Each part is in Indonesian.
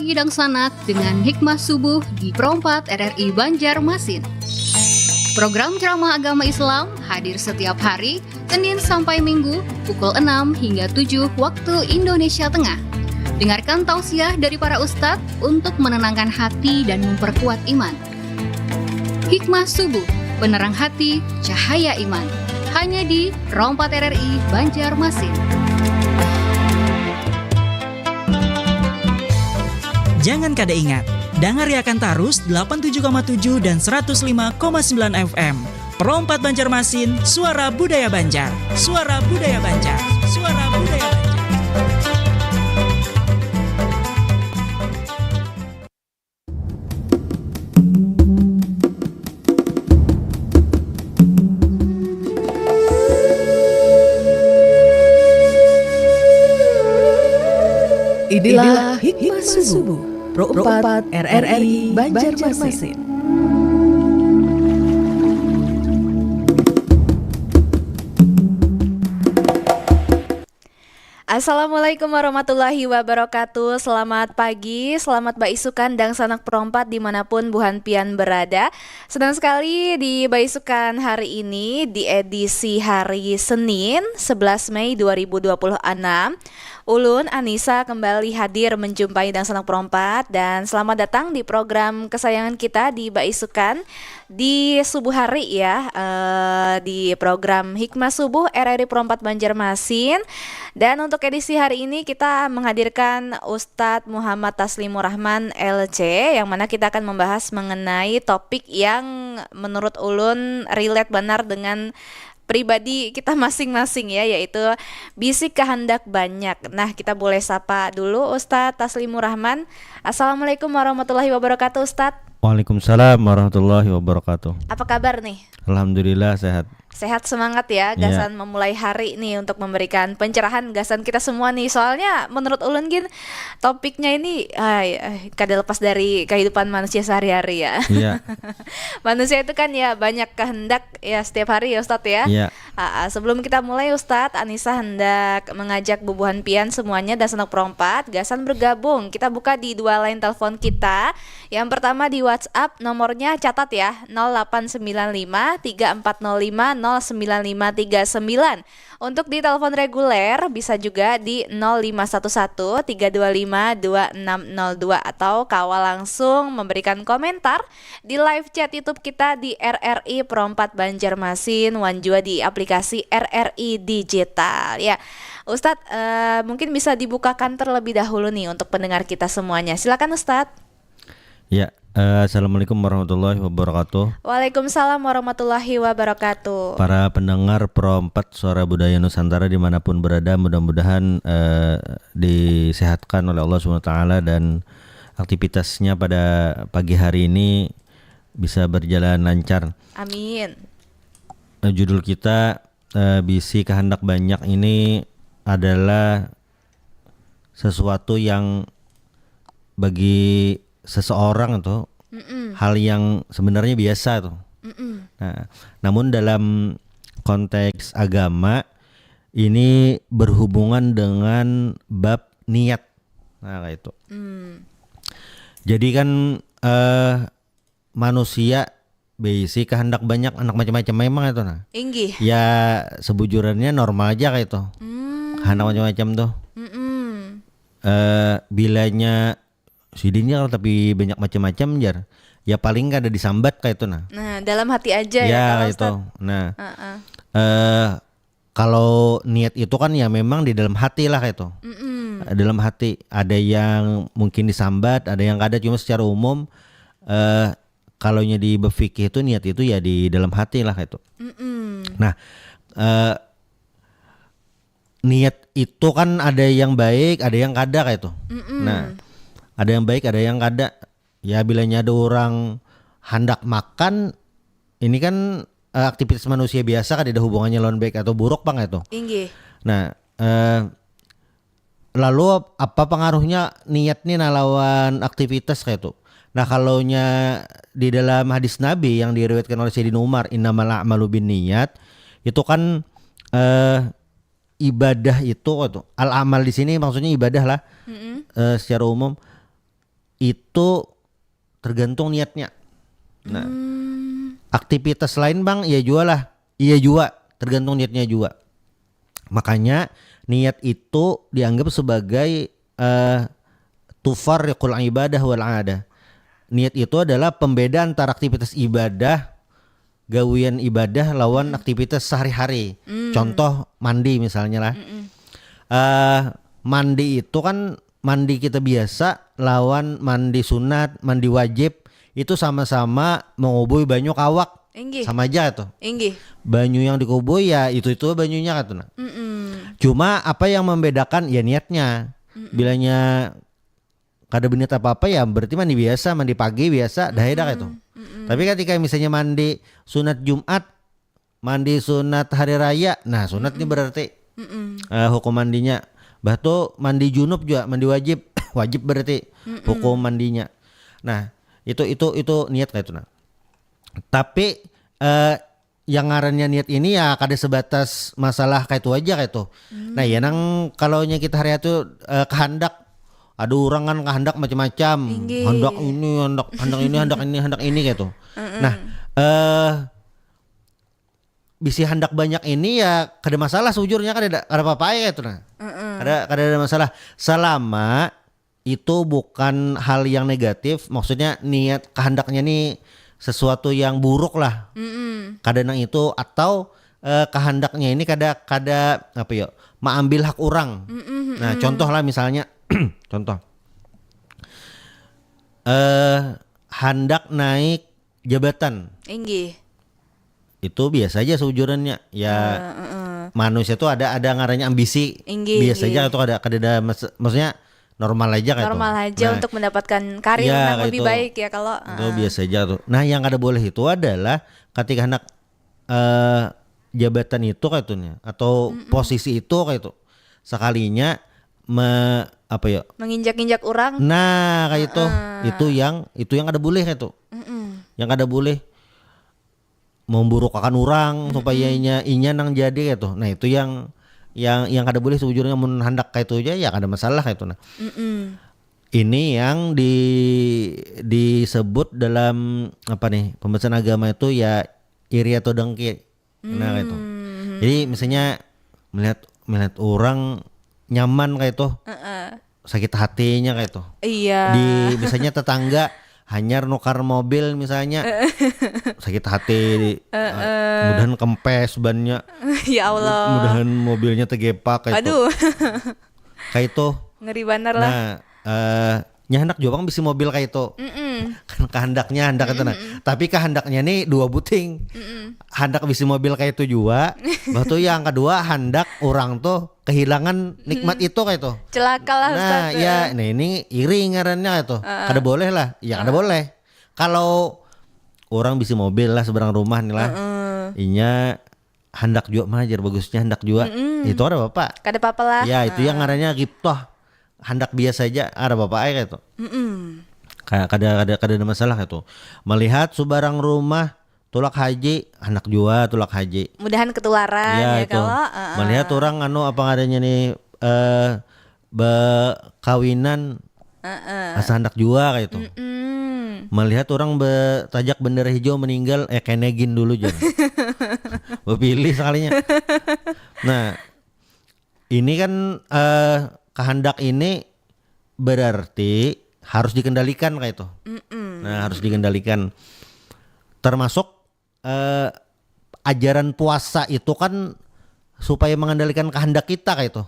pagi Dang Sanak dengan Hikmah Subuh di Pro 4 RRI Banjarmasin. Program ceramah agama Islam hadir setiap hari, Senin sampai Minggu, pukul 6 hingga 7 waktu Indonesia Tengah. Dengarkan tausiah dari para ustadz untuk menenangkan hati dan memperkuat iman. Hikmah Subuh, penerang hati, cahaya iman. Hanya di Pro 4 RRI Banjarmasin. Jangan kada ingat, dangariakan tarus 87,7 dan 105,9 FM. Pro 4 Banjarmasin, suara budaya Banjar. Suara budaya Banjar. Suara budaya Banjar. Inilah Hikmah Subuh Pro 4 RRI Banjarmasin. Assalamualaikum warahmatullahi wabarakatuh. Selamat pagi, selamat baisukan Dang Sanak Pro 4 dimanapun buhan pian berada. Senang sekali di baisukan hari ini di edisi hari Senin 11 Mei 2026. Ulun Anissa kembali hadir menjumpai Dang Sanak Pro 4 dan selamat datang di program kesayangan kita di baisukan di subuh hari ya, di program Hikmah Subuh RRI Pro 4 Banjarmasin. Dan untuk edisi hari ini kita menghadirkan Ustadz Muhammad Taslimur Rahman LC, yang mana kita akan membahas mengenai topik yang menurut ulun relate benar dengan pribadi kita masing-masing ya, yaitu bisik kehendak banyak. Nah, kita boleh sapa dulu Ustadz Taslimur Rahman. Assalamualaikum warahmatullahi wabarakatuh Ustadz. Waalaikumsalam warahmatullahi wabarakatuh. Apa kabar nih? Alhamdulillah sehat. Sehat, semangat ya, gasan memulai hari nih untuk memberikan pencerahan gasan kita semua nih. Soalnya menurut ulun gin topiknya ini kada lepas dari kehidupan manusia sehari-hari ya. Iya. Manusia itu kan ya banyak kehendak ya setiap hari ya Ustadz ya. Iya. Sebelum kita mulai Ustadz, Anissa hendak mengajak bubuhan pian semuanya dan Sanak Pro 4 gasan bergabung. Kita buka di dua line telepon kita. Yang pertama di WhatsApp, nomornya catat ya, 0895 3405 09539. Untuk di telepon reguler bisa juga di 0511 325 2602 atau kawal langsung memberikan komentar di live chat YouTube kita di RRI Pro 4 Banjarmasin, wan juga di aplikasi RRI Digital ya. Ustadz, mungkin bisa dibukakan terlebih dahulu nih untuk pendengar kita semuanya. Silakan Ustadz. Ya, assalamualaikum warahmatullahi wabarakatuh. Waalaikumsalam warahmatullahi wabarakatuh. Para pendengar Pro 4 Suara Budaya Nusantara dimanapun berada, mudah-mudahan disehatkan oleh Allah SWT dan aktivitasnya pada pagi hari ini bisa berjalan lancar. Amin. Judul kita Bisi Kehendak Banyak ini adalah sesuatu yang bagi seseorang tuh hal yang sebenarnya biasa tuh. Nah, namun dalam konteks agama ini berhubungan dengan bab niat. Nah, kayak itu. Jadi kan manusia basic kehendak banyak, anak macam-macam memang itu nah. Inggih. Ya sebujurannya normal aja kayak itu. Kehendak macam-macam tuh. Bilanya sidinya kalau tapi banyak macam-macam jar. Ya paling gak ada disambat kayak itu nah. Nah, dalam hati aja ya ya itu. Nah, kalau niat itu kan ya memang di dalam hati lah kayak itu. Dalam hati ada yang mungkin disambat, ada yang gak ada, cuma secara umum kalau di berfikih itu niat itu ya di dalam hati lah kayak itu. Nah, niat itu kan ada yang baik, ada yang kada kayak itu. Nah, ada yang baik, ada yang kada. Ya bilanya ada orang hendak makan, ini kan aktivitas manusia biasa kan, ada hubungannya lawan baik atau buruk bang itu. Inggih. Nah, lalu apa pengaruhnya niat nih lawan aktivitas kayak itu? Nah, kalau di dalam hadis Nabi yang diriwayatkan oleh Sayyidina Umar, innamal a'malu binniyat, itu kan ibadah itu al-amal di sini maksudnya ibadah lah. Secara umum itu tergantung niatnya. Nah, aktivitas lain bang, iya juga tergantung niatnya juga. Makanya niat itu dianggap sebagai tufarriqul ibadah wal 'adah. Niat itu adalah pembeda antara aktivitas ibadah, gawian ibadah lawan aktivitas sehari-hari. Contoh mandi misalnya lah. Mandi itu kan mandi kita biasa lawan mandi sunat, mandi wajib itu sama-sama mengubui banyu kawak. Inggih. Sama aja tuh. Inggih. Banyu yang dikubui ya itu banyunya kan tuh. Cuma apa yang membedakan ya niatnya. Bilanya kada berniat apa-apa ya berarti mandi biasa, mandi pagi biasa, dah itu. Tapi ketika misalnya mandi sunat Jumat, mandi sunat hari raya, nah sunat ini berarti hukum mandinya. Bahtu mandi junub juga, mandi wajib, wajib berarti hukum mandinya. Nah itu niat kayak itu. Nah. Tapi yang ngarannya niat ini ya kada sebatas masalah kayak itu aja kayak itu. Nah ya nang kalau kita hari itu kehendak. Ada orang kan kehendak macam-macam. Hendak ini gitu. Nah, bisi hendak banyak ini ya kada masalah sejujurnya kada apa-apa ya gitu nah. Kada ada masalah selama itu bukan hal yang negatif, maksudnya niat kehendaknya nih sesuatu yang buruk lah. Kada nang itu atau kehendaknya ini kada apa ya, mengambil hak orang. Nah, contoh lah misalnya contoh hendak naik jabatan. Inggih. Itu biasa aja seujurannya ya. Manusia tuh ada ngarannya ambisi. Biasa aja itu ada maksudnya normal aja kan. Normal aja untuk mendapatkan karir yang lebih baik ya kalau itu biasa aja tuh. Nah, yang kada boleh itu adalah ketika hendak jabatan itu kayak itunya atau posisi itu kayak itu sekalinya menginjak-injak orang. Nah kayak itu yang kada boleh kayak itu. Yang kada boleh memburuk akan orang supaya inya nang jadi kayak itu. Nah itu yang kada boleh sejujurnya mun hendak kayak itu aja ya kada masalah kayak itu. Nah ini yang disebut dalam apa nih pembahasan agama itu ya iri atau dengki. Nah kayak itu. Jadi misalnya melihat orang nyaman kayak itu, sakit hatinya kayak itu. Iya. Misalnya tetangga hanyar nukar mobil misalnya, sakit hati. Mudahan kempes bannya. Ya Allah. Mudahan mobilnya tegepak kayak itu. Aduh. Kayak itu. Ngeri bener lah. Nah, nyahandak juga bisi mobil kayak itu. Kan kehendaknya hendak itu nah. Tapi kehendaknya nih dua buting. Hendak bisi mobil kayak itu juga. Bahtu yang kedua hendak orang tuh kehilangan nikmat itu kayak itu. Celaka lah Nah, Ustaz. ya ini iri ngarannya itu. Kada boleh lah. Ya kada boleh. Kalau orang bisi mobil lah seberang rumah nih lah. Inya hendak juga majar bagusnya hendak juga. Itu ada bapak. Kada apa-apa lah. Ya itu yang ngarannya giptoh. Hendak biasa aja ada bapak aja kayak itu. Kayak kada ada masalah kayak itu. Melihat sebarang rumah tulak haji, anak jua tulak haji. Mudahan ketularan ya itu. kalau Melihat orang apa ngadanya nih kawinan asa hendak jua kayak itu. Melihat orang tajak bendera hijau meninggal kenegin dulu jangan. Bepilih sekalinya. Nah, ini kan kehendak ini berarti harus dikendalikan kayak itu. Nah, harus dikendalikan. Termasuk ajaran puasa itu kan supaya mengendalikan kehendak kita kayak itu.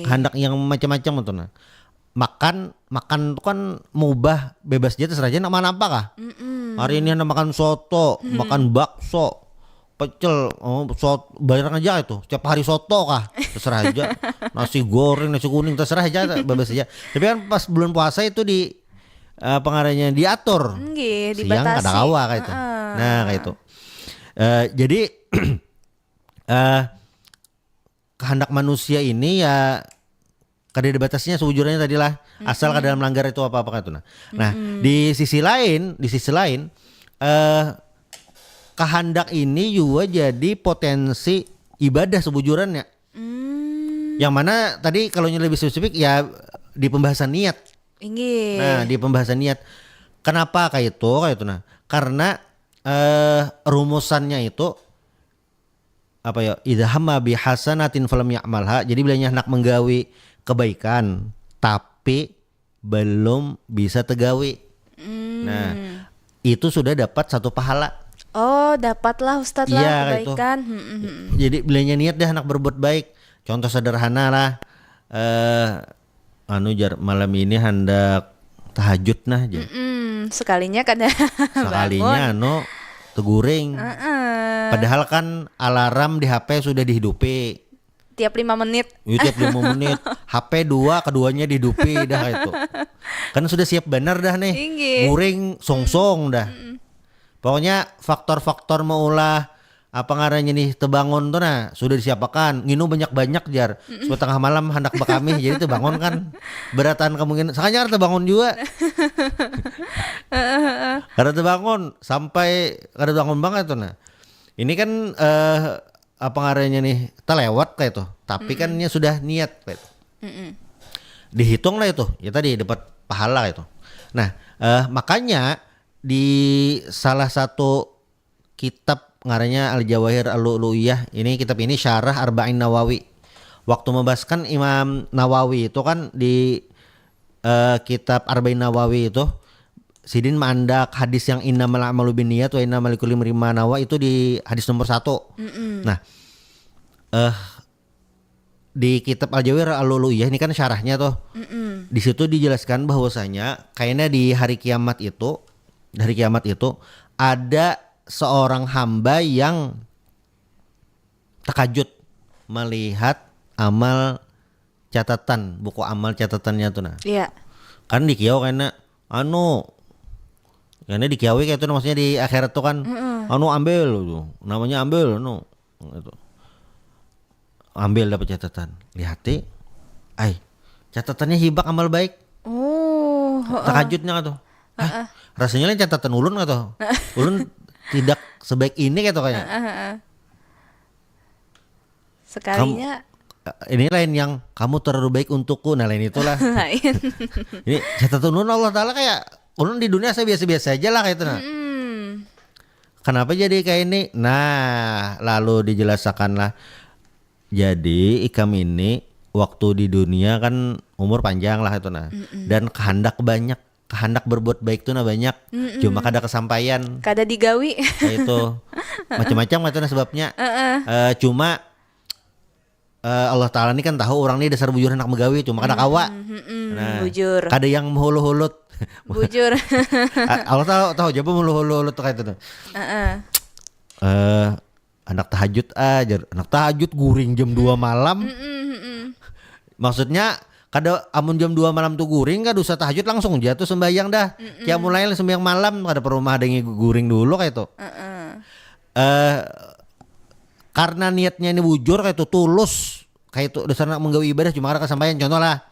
Kehendak yang macam-macam itu nah. Makan itu kan mubah bebas aja terserah aja nak makan apa kah? Hari ini nak makan soto, makan bakso, pecel, soto bayar aja itu. Setiap hari soto kah? Terserah aja. Nasi goreng, nasi kuning terserah aja bebas aja. Tapi kan pas bulan puasa itu di pengarahnya diatur. Siang kada kawa kayak itu. Nah kayak itu. Jadi kehendak manusia ini ya kada ada batasnya sejujurnya tadilah asal kada melanggar itu apa-apa kayak itu. Nah, di sisi lain kehendak ini juga jadi potensi ibadah sebujurnya. Yang mana tadi kalau lebih spesifik ya di pembahasan niat. Inggih. Nah, di pembahasan niat. Kenapa kayak itu? Nah, karena rumusannya itu apa ya? Idza hamma bi hasanatin falam ya'malha. Jadi bilanya hendak menggawi kebaikan tapi belum bisa tegawi. Nah, itu sudah dapat satu pahala. Oh, dapatlah Ustadz Iya, lah kayak itu. kebaikan. Jadi bilanya niat dah hendak berbuat baik. Contoh sederhana lah. Jar malam ini hendak tahajud nah aja. Sekalinya kada Sekalinya teguring. Padahal kan alarm di HP sudah dihidupi. tiap 5 menit. Tiap 5 menit. HP 2, keduanya dihidupi dah itu. Kan sudah siap benar dah nih. Inggih. Guring song-song dah. Pokoknya faktor-faktor maulah apa ngarannya nih tebangun tuh nah sudah disiapkan. Nginu banyak-banyak jar. Supaya tengah malam hendak bekami jadi tebangun kan beratan kemungkinan. Sakanya harus tebangun juga. Karena tebangun sampai kada bangun banget tuh nah. Ini kan apa ngarannya nih terlewat kayak itu. Tapi kan ini sudah niat kayak itu. Dihitung lah itu. Ya tadi dapat pahala kayak itu. Nah, makanya di salah satu kitab ngarannya Al-Jawahir Al-Lu'lu'iyah, ini kitab ini syarah Arba'in Nawawi. Waktu membahaskan Imam Nawawi itu kan di kitab Arba'in Nawawi itu Sidin mandak hadis yang innamal a'malu binniyat wa innamal likulli imrin ma nawa itu di hadis nomor 1. Nah, di kitab Al-Jawahir Al-Lu'lu'iyah ini kan syarahnya tuh. Di situ dijelaskan bahwasanya kayaknya di hari kiamat itu ada seorang hamba yang takajud melihat amal catatan, buku amal catatannya tuh nah. Iya. Kan di kiau karena karena di kiawi kayak itu maksudnya di akhirat tuh kan ambil tuh. Namanya ambil gitu. Ambil dapat catatan. Lihati. Catatannya hibak amal baik. Oh, Takajudnya tuh. Rasanya lain catatan ulun nggak tuh? Ulun tidak sebaik ini kayak tuh kayaknya. sekalinya Ini lain yang kamu terlalu baik untukku. Nah lain itulah. lain. Ini catatan ulun Allah Ta'ala kayak ulun di dunia saya biasa-biasa aja lah kayak itu nah. Kenapa jadi kayak ini? Nah lalu dijelaskan lah. Jadi ikam ini waktu di dunia kan umur panjang lah itu nah. Dan kehendak berbuat baik tuh nah banyak. Cuma kada kesampaian. Kada digawi. Kayak itu macam-macam itu nah sebabnya. Cuma Allah Ta'ala ini kan tahu orang ini dasar bujur hendak megawi cuma kada kawa. Nah, bujur. Kada yang hulu-hulut. Bujur. Allah tahu coba hulu-hulut tuh kayak itu. Anak tahajud aja, anak tahajud guring jam 2 malam. Maksudnya kada amun jam 2 malam tuh guring kada usah tahajud langsung jatuh sembahyang dah. Kayak mulai sembahyang malam kada perlu mah ada yang guring dulu kayak itu. Karena niatnya ini bujur kayak itu tulus kayak itu dasar nak menggawi ibadah cuma kada kesampaian contoh lah.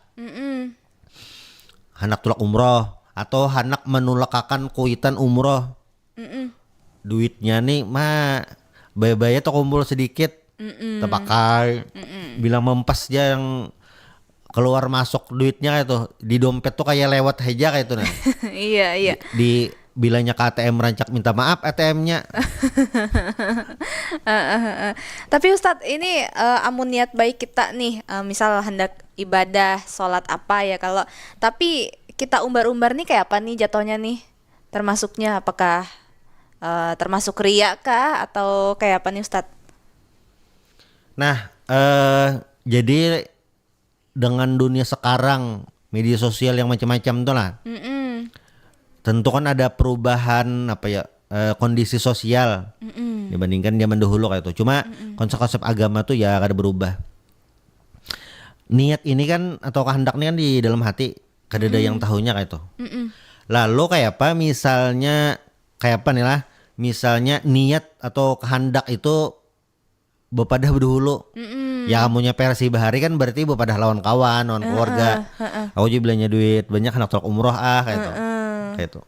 Hendak tulak umroh atau hendak menulakakan kuitan umroh. Duitnya nih mah bayar tuh kumpul sedikit terpakai. Bilang mempas aja yang keluar masuk duitnya kayak tuh di dompet tuh kayak lewat aja kayak itu nah. Iya. Di bilanya ke ATM rancak minta maaf ATM-nya. Tapi Ustadz ini amun niat baik kita nih misal hendak ibadah sholat apa ya kalau tapi kita umbar-umbar nih kayak apa nih jatuhnya nih termasuknya apakah termasuk riya kah atau kayak apa nih Ustadz? Nah jadi dengan dunia sekarang media sosial yang macam-macam tuh lah. Tentu kan ada perubahan kondisi sosial dibandingkan zaman dahulu kayak itu. Cuma konsep-konsep agama tuh ya kada berubah. Niat ini kan atau kehendak ini kan di dalam hati, kada ada yang tahunya kayak itu. Lalu kayak apa misalnya kayak apa nih lah? Misalnya niat atau kehendak itu bepadah berdahulu. Ya kamunya versi bahari kan berarti bepadah lawan kawan, lawan keluarga. Aku juga bilangnya duit banyak hendak tolak umroh kayak itu. Kayak itu.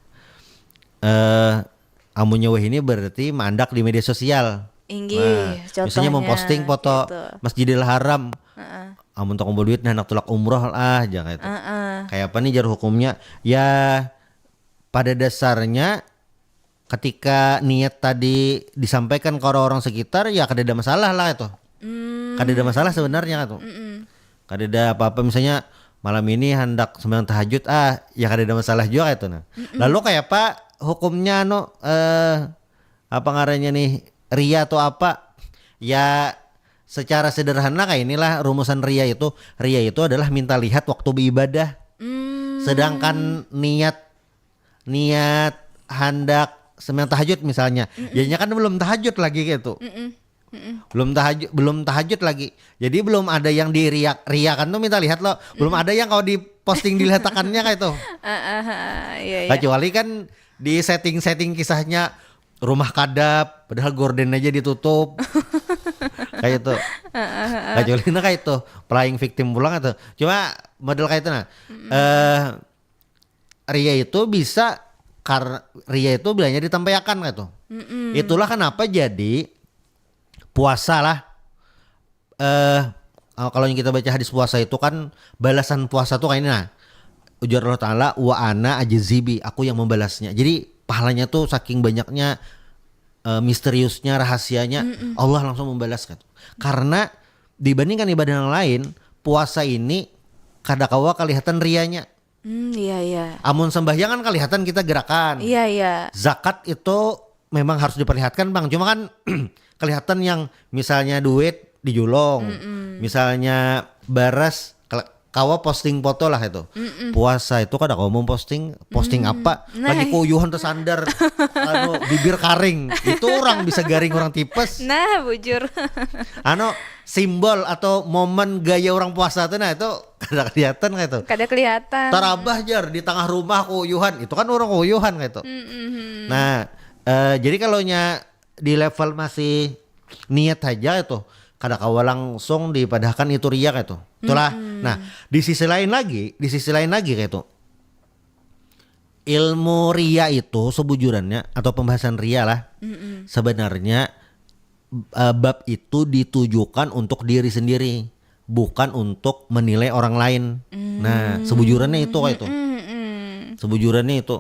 Amunnya wah ini berarti mandak di media sosial. Inggih, contohnya misalnya memposting foto gitu. Masjidil Haram. amun tak kumpul duit nah hendak tulak umroh lah aja kayak itu. Kayak apa nih jar hukumnya? Ya pada dasarnya ketika niat tadi disampaikan ke orang-orang sekitar ya kada ada masalah lah itu. Kada ada masalah sebenarnya itu. Kada ada apa-apa misalnya malam ini hendak sembahyang tahajud ya kada ada masalah juga itu nah. Lalu kayak apa hukumnya apa ngarannya nih ria atau apa? Ya secara sederhana kayak inilah rumusan ria itu. Ria itu adalah minta lihat waktu beribadah. Sedangkan niat hendak sembahyang tahajud misalnya, jadinya kan belum tahajud lagi gitu. Belum tahajud lagi. Jadi belum ada yang diriakan tuh minta lihat loh. Belum ada yang kalau diposting diletakkannya kayak itu. Iya. Kecuali kan di setting kisahnya rumah kadap, padahal gorden aja ditutup. Kayak itu. Kecuali kayak itu playing victim pulang itu. Cuma model kayak itu nah. Ria itu bisa karena ria itu bilangnya ditampaikan kayak itu. Itulah kenapa jadi puasa lah. Kalau yang kita baca hadis puasa itu kan balasan puasa tuh kayak ini nah. Ujar Allah Ta'ala wa ana ajzibi, aku yang membalasnya. Jadi pahalanya tuh saking banyaknya misteriusnya, rahasianya Allah langsung membalas kan. Karena dibandingkan ibadah yang lain, puasa ini kadang-kala kelihatan rianya. Iya. Amun sembahyang kan kelihatan kita gerakan. Iya. Zakat itu memang harus diperlihatkan Bang. Cuma kan kelihatan yang misalnya duit dijulung, misalnya baras kawa posting foto lah itu. Puasa itu kadang kamu posting apa? Lagi kuyuhan tersandar, bibir karing. Itu orang bisa garing orang tipes. Nah, bujur. Simbol atau momen gaya orang puasa itu nah itu kada kelihatan kayak itu. Kada kelihatan. Tarabah jar di tengah rumah kuyuhan. Itu kan orang kuyuhan kayak itu. Nah, jadi kalau di level masih niat aja itu kada kawa langsung dipadahkan itu ria kayak itu. Itulah. Nah, di sisi lain lagi kayak itu. Ilmu ria itu sebujurannya atau pembahasan ria lah. Sebenarnya bab itu ditujukan untuk diri sendiri, bukan untuk menilai orang lain. Nah, sebujurannya itu kayak itu. Sebujurannya itu.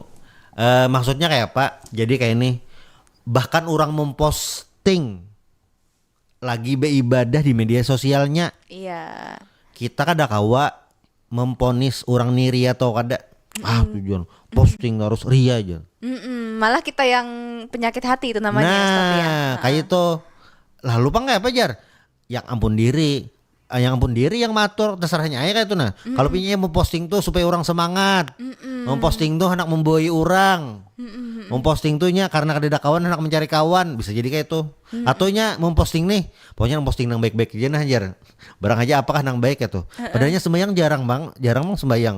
Maksudnya kayak apa? Jadi kayak ini. Bahkan orang memposting lagi beribadah di media sosialnya. Iya. Kita kada kawa memponis orang nih ria atau kada. Tujuan posting harus ria aja. Malah kita yang penyakit hati itu namanya. Nah, kayak itu. Lalu kayak apa jar? Yang ampun diri yang matur terserahnya aja kayak itu nah. Kalau punya mau posting tuh supaya orang semangat. Memposting tuh hendak memboi orang. Memposting tuhnya karena kada kawan hendak mencari kawan, bisa jadi kayak itu. Ataunya memposting nih, pokoknya memposting nang baik-baik aja nah jar. Barang aja apakah nang baik ya tuh. Padahal sembahyang jarang bang sembahyang.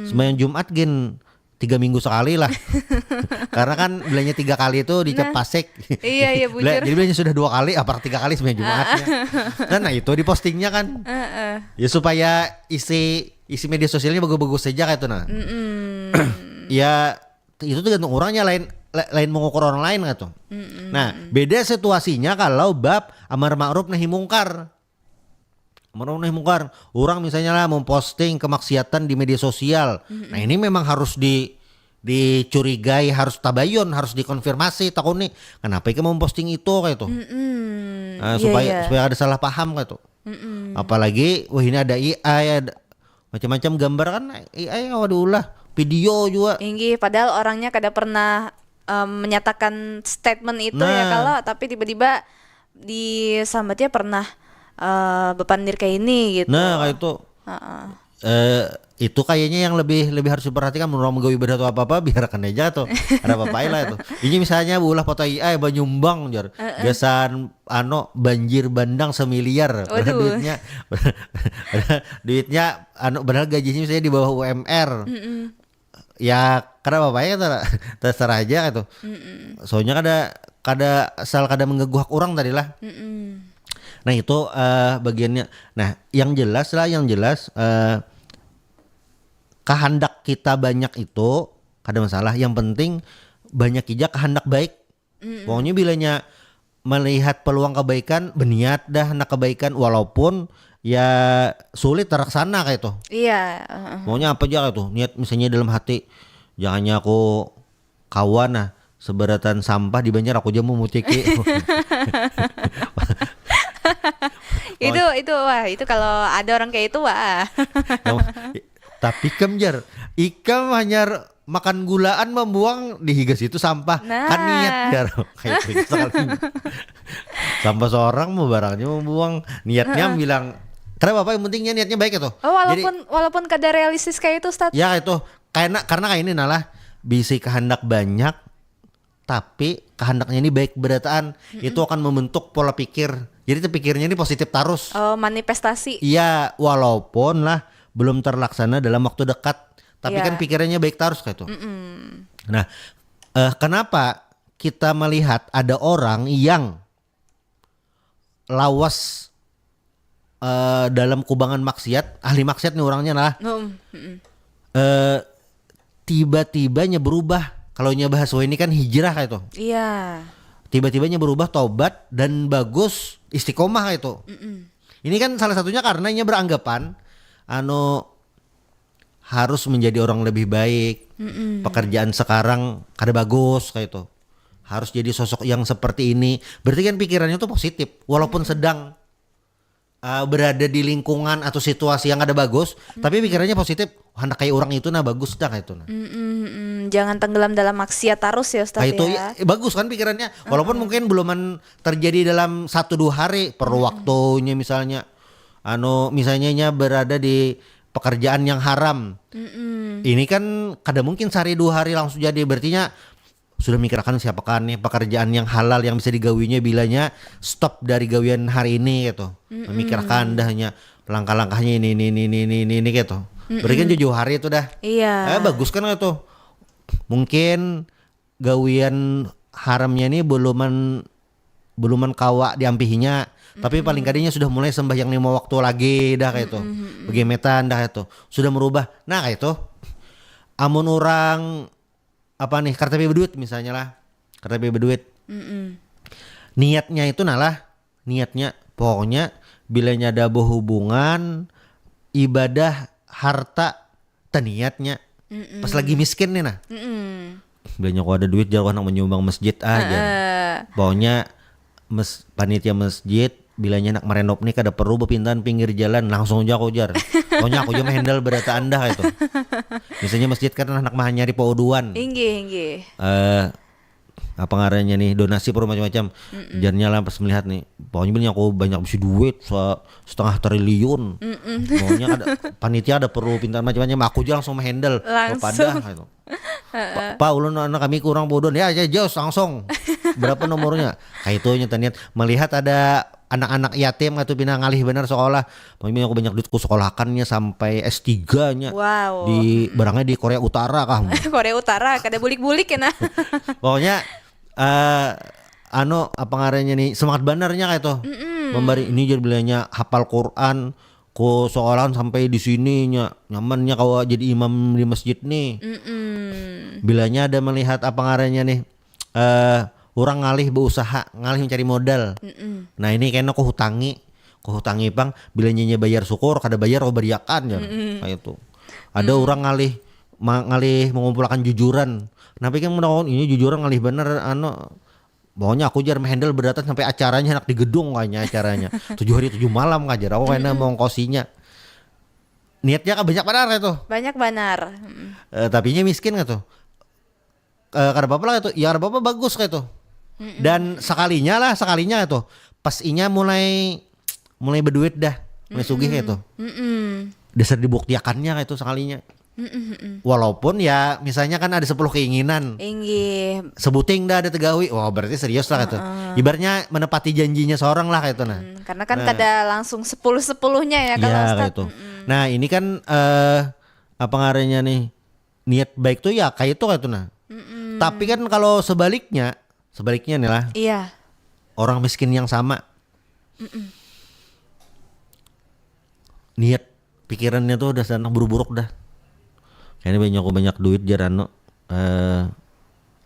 Sembahyang Jumat 3 minggu sekali lah. Karena kan bilangnya 3 kali itu dicap pasek. Iya bujur. Jadi bilangnya sudah 2 kali, apa 3 kali sembahyang Jumatnya. Nah itu dipostingnya kan. Ya supaya isi media sosialnya bagus-bagus saja kayak itu nah. Ya itu tergantung orangnya, lain mengukur orang lain gitu. Nah beda situasinya kalau bab amar ma'ruf nahi mungkar. Orang misalnya lah memposting kemaksiatan di media sosial. Nah ini memang harus dicurigai, harus tabayun, harus dikonfirmasi takut nih kenapa kamu memposting itu kayak itu. Supaya ada salah paham kayak itu. Apalagi ini ada AI, ada macam-macam gambar kan AI waduh video juga. Inggi padahal orangnya kada pernah menyatakan statement itu ya kalau tapi tiba-tiba disambatnya pernah bepandir kayak ini gitu. Nah kayak itu. Itu kayaknya yang lebih harus diperhatikan menurut menggawe ibadah atau apa biarkan aja tuh. Ada apa lah itu. Ini misalnya ulah foto AI banyumbang jar. Gasan banjir bandang semiliar. Padahal duitnya padahal gajinya misalnya di bawah UMR. Ya karena bapaknya terserah aja gitu. Soalnya kada mengganggu hak orang tadi lah. Nah itu bagiannya. Nah yang jelas kehendak kita banyak itu kada masalah. Yang penting banyak aja kehendak baik. Pokoknya bilanya melihat peluang kebaikan berniat dah hendak kebaikan walaupun ya sulit terlaksana kayak itu. Iya. Maunya apa aja kayak itu. Niat misalnya dalam hati, jangannya aku kawan nah seberatan sampah di Banjar aku aja mau muciki. Itu wah, itu kalau ada orang kayak itu wah. Tapi Jar, Ikam hanya makan gulaan membuang di higas itu sampah. Nah. Kan niat Jar. Kayak itu sekali. Sampah seorang mau barangnya membuang, niatnya bilang karena Bapak yang pentingnya niatnya baik itu. Oh, walaupun kadar realistis kayak itu Ustadz. Ya itu karena kayak ini nalah bisi kehendak banyak tapi kehendaknya ini baik berataan itu akan membentuk pola pikir. Jadi pikirnya ini positif terus. Oh, manifestasi. Iya, walaupun lah belum terlaksana dalam waktu dekat, tapi Iya. kan pikirannya baik terus kayak itu. Nah, kenapa kita melihat ada orang yang lawas dalam kubangan maksiat, ahli maksiat nih orangnya lah, tiba-tibanya berubah. Kalau bahasa ini kan hijrah kayak itu. Iya. Tiba-tibanya berubah, tobat dan bagus istiqomah kayak itu. Ini kan salah satunya karena ia beranggapan harus menjadi orang lebih baik. Pekerjaan sekarang kada bagus kayak itu. Harus jadi sosok yang seperti ini. Berarti kan pikirannya tuh positif walaupun sedang berada di lingkungan atau situasi yang ada bagus, tapi pikirannya positif. Hendak kayak orang itu nah bagus dah kayak itu nah. Jangan tenggelam dalam maksiat terus ya Ustadz Itu ya. bagus kan pikirannya. Walaupun mungkin belum terjadi dalam 1-2 hari, perlu waktunya misalnya. Misalnya berada di pekerjaan yang haram. Ini kan kada mungkin sehari 2 hari langsung jadi. Berartinya sudah mikirkan siapakah nih pekerjaan yang halal yang bisa digawinya bilanya stop dari gawian hari ini gitu. Memikirkan dahnya langkah-langkahnya ini gitu. Berikan jauh hari itu dah. Iya. Bagus kan itu. Mungkin gawian haramnya ini beluman kawa diampihinya, tapi paling kadinya sudah mulai sembahyang 5 waktu lagi dah kayak itu. Begemetan dah itu. Sudah merubah. Nah kayak itu. Amun orang apa nih kartepe berduit misalnya lah. Kartepe berduit. Niatnya itu niatnya pokoknya bilanya ada hubungan ibadah harta teniatnya pas lagi miskin nih nah. Bilanya kok ada duit jangan menyumbang masjid aja. Pokoknya panitia masjid bilanya nak merenov nih kada perlu berpindahan pinggir jalan langsung aja aku jar. Pokoknya aku aja handle berata anda itu. Misalnya masjid kan anak mah nyari pauduan. Inggih. Apa ngarannya nih donasi per macam-macam. Jarnya lah pas melihat nih, pokoknya bilangnya aku banyak bisi duit 1,5 triliun. Pokoknya ada panitia ada perlu pintar macam-macam, aku aja langsung handle. Pada gitu. Pak ulun anak kami kurang bodoh ya jos langsung. Berapa nomornya? Kayak itu nyetaniat melihat ada anak-anak yatim atau pindah ngalih benar sekolah. Pokoknya aku banyak duit ku sekolahkannya sampai S3-nya. Wow. Di barangnya di Korea Utara kah. Korea Utara kada bulik-bulik ya nah. Pokoknya apa ngarannya nih semangat benernya kayak tuh. Memberi ini jadi bilangnya hafal Quran ku sekolah sampai di sini nyamannya kau jadi imam di masjid nih. Bilanya ada melihat apa ngarannya nih orang ngalih berusaha ngalih mencari modal. Nah ini kayaknya aku hutangi pang bilanya bayar syukur kada bayar kau beriakan ya kayak itu. Ada orang ngalih mengumpulkan jujuran. Nah pikir menawon ini jujuran ngalih bener pokoknya aku jar handle berdatang sampai acaranya enak di gedung kayaknya acaranya 7 hari 7 malam ngajar aku kayaknya mau ngkosinya. Niatnya kan banyak benar itu. Banyak benar. Tapinya miskin gitu. Kada apa-apa lah itu. Ya kada apa-apa bagus kayak itu. Dan sekalinya itu pas inya mulai berduit dah, mulai sugih kayak itu. Dasar dibuktiakannya kayak itu sekalinya. Walaupun ya misalnya kan ada 10 keinginan. Inggih. Sebuting dah ada tegawi. Wah berarti serius lah gitu. Ibaratnya menepati janjinya seorang lah kayak itu nah. Karena kan kada langsung 10-10-nya ya kalau Iya Ustadz. kayak itu. Nah ini kan apa ngarannya nih niat baik tuh ya kayak itu nah. Tapi kan kalau sebaliknya nih lah. Iya. Orang miskin yang sama. Niat pikirannya tuh udah sangat buruk-buruk dah. Kayaknya banyak duit jarano